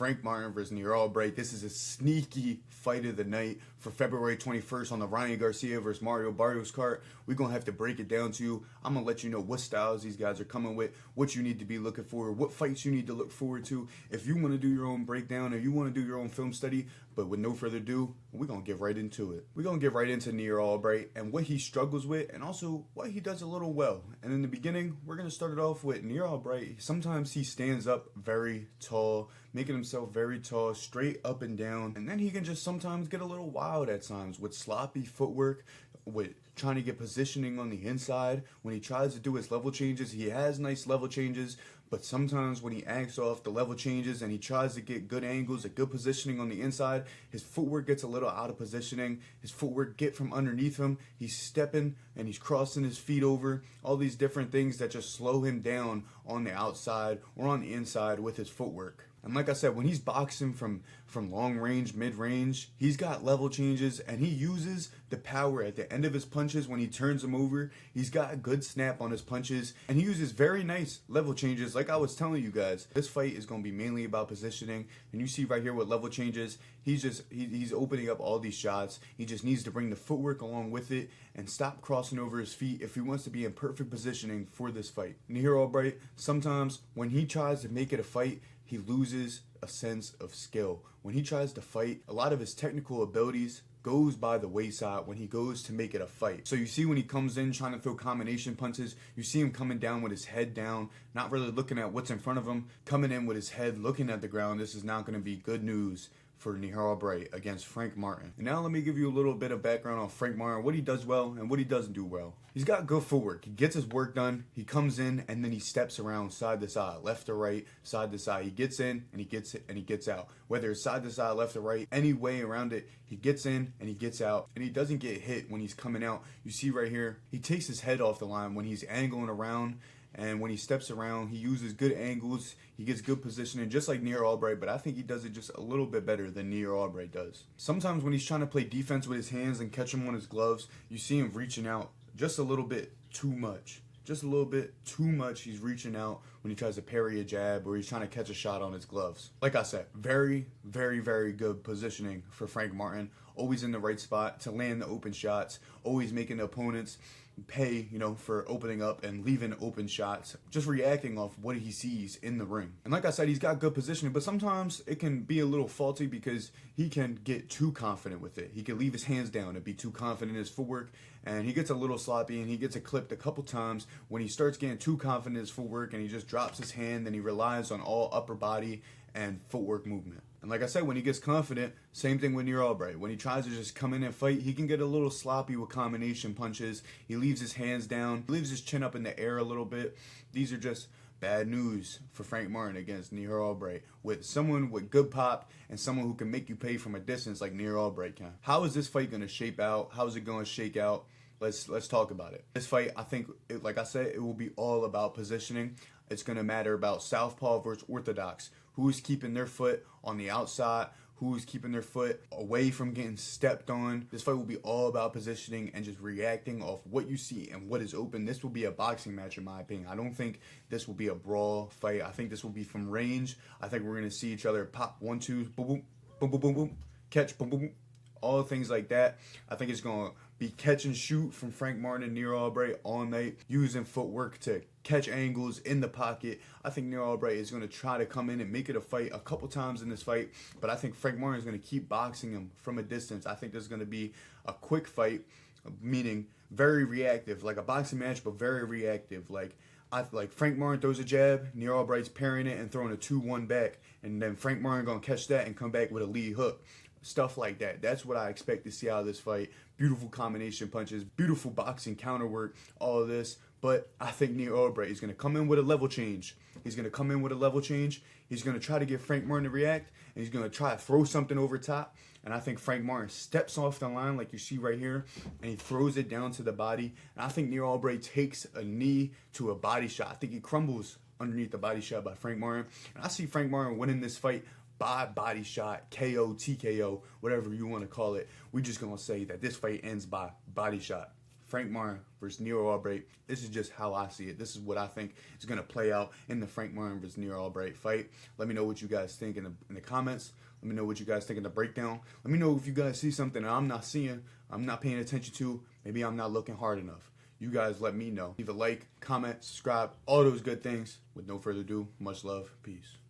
Frank Martin versus Nahir Albright. This is a sneaky fight of the night for February 21st on the Ryan Garcia versus Mario Barrios card. We're going to have to break it down to you. I'm going to let you know what styles these guys are coming with, what you need to be looking for, what fights you need to look forward to. If you want to do your own breakdown or you want to do your own film study, but with no further ado, we're going to get right into it. We're going to get right into Nahir Albright and what he struggles with and also what he does a little well. And in the beginning, we're going to start it off with Nahir Albright. Sometimes he stands up very tall, making himself very tall, straight up and down. And then he can just sometimes get a little wild at times with sloppy footwork, with trying to get positioning on the inside. When he tries to do his level changes, he has nice level changes, but sometimes when he acts off the level changes and he tries to get good angles, a good positioning on the inside, his footwork gets a little out of positioning. His footwork get from underneath him. He's stepping and he's crossing his feet over. All these different things that just slow him down on the outside or on the inside with his footwork. And like I said, when he's boxing from long range, mid range, he's got level changes and he uses the power at the end of his punches when he turns them over. He's got a good snap on his punches and he uses very nice level changes. Like I was telling you guys, this fight is going to be mainly about positioning. And you see right here with level changes, he's opening up all these shots. He just needs to bring the footwork along with it and stop crossing over his feet if he wants to be in perfect positioning for this fight. Nahir Albright, sometimes when he tries to make it a fight, he loses a sense of skill. When he tries to fight, a lot of his technical abilities goes by the wayside when he goes to make it a fight. So you see when he comes in trying to throw combination punches, you see him coming down with his head down, not really looking at what's in front of him, coming in with his head looking at the ground. This is not going to be good news for Nahir Albright against Frank Martin. And now let me give you a little bit of background on Frank Martin, what he does well and what he doesn't do well. He's got good footwork. He gets his work done. He comes in and then he steps around side to side, left to right, side to side. He gets in and he gets it and he gets out. Whether it's side to side, left to right, any way around it, he gets in and he gets out. And he doesn't get hit when he's coming out. You see right here, he takes his head off the line when he's angling around. And when he steps around, he uses good angles. He gets good positioning, just like Nahir Albright, but I think he does it just a little bit better than Nahir Albright does. Sometimes when he's trying to play defense with his hands and catch him on his gloves, you see him reaching out just a little bit too much. Just a little bit too much. He's reaching out when he tries to parry a jab or he's trying to catch a shot on his gloves. Like I said, very, very, very good positioning for Frank Martin. Always in the right spot to land the open shots. Always making the opponents pay, for opening up and leaving open shots, just reacting off what he sees in the ring. And like I said, he's got good positioning, but sometimes it can be a little faulty because he can get too confident with it. He can leave his hands down and be too confident in his footwork, and he gets a little sloppy and he gets clipped a couple times when he starts getting too confident in his footwork and he just drops his hand and he relies on all upper body and footwork movement. And like I said, when he gets confident, same thing with Nahir Albright. When he tries to just come in and fight, he can get a little sloppy with combination punches. He leaves his hands down, he leaves his chin up in the air a little bit. These are just bad news for Frank Martin against Nahir Albright, with someone with good pop and someone who can make you pay from a distance like Nahir Albright can. How is this fight going to shape out? How is it going to shake out? Let's talk about it. This fight, I think, like I said, it will be all about positioning. It's going to matter about southpaw versus orthodox. Who's keeping their foot on the outside? Who's keeping their foot away from getting stepped on? This fight will be all about positioning and just reacting off what you see and what is open. This will be a boxing match in my opinion. I don't think this will be a brawl fight. I think this will be from range. I think we're going to see each other pop 1, 2, boom, boom, boom, boom, boom, boom, catch, boom, boom, boom. All things like that. I think it's going to be catch and shoot from Frank Martin and Nahir Albright all night, using footwork to catch angles in the pocket. I think Nahir Albright is going to try to come in and make it a fight a couple times in this fight, but I think Frank Martin is going to keep boxing him from a distance. I think this is going to be a quick fight, meaning very reactive, like a boxing match, but very reactive. Like Frank Martin throws a jab, Nahir Albright's parrying it and throwing a 2-1 back, and then Frank Martin going to catch that and come back with a lead hook. Stuff like that. That's what I expect to see out of this fight. Beautiful combination punches, beautiful boxing counter work, all of this. But I think Nahir Albright is going to come in with a level change. He's going to come in with a level change. He's going to try to get Frank Martin to react, and he's going to try to throw something over top. And I think Frank Martin steps off the line like you see right here, and he throws it down to the body. And I think Nahir Albright takes a knee to a body shot. I think he crumbles underneath the body shot by Frank Martin. And I see Frank Martin winning this fight by body shot, KO, TKO, whatever you want to call it. We're just going to say that this fight ends by body shot. Frank Martin versus Nahir Albright. This is just how I see it. This is what I think is going to play out in the Frank Martin versus Nahir Albright fight. Let me know what you guys think in the comments. Let me know what you guys think in the breakdown. Let me know if you guys see something that I'm not seeing, I'm not paying attention to. Maybe I'm not looking hard enough. You guys let me know. Leave a like, comment, subscribe, all those good things. With no further ado, much love. Peace.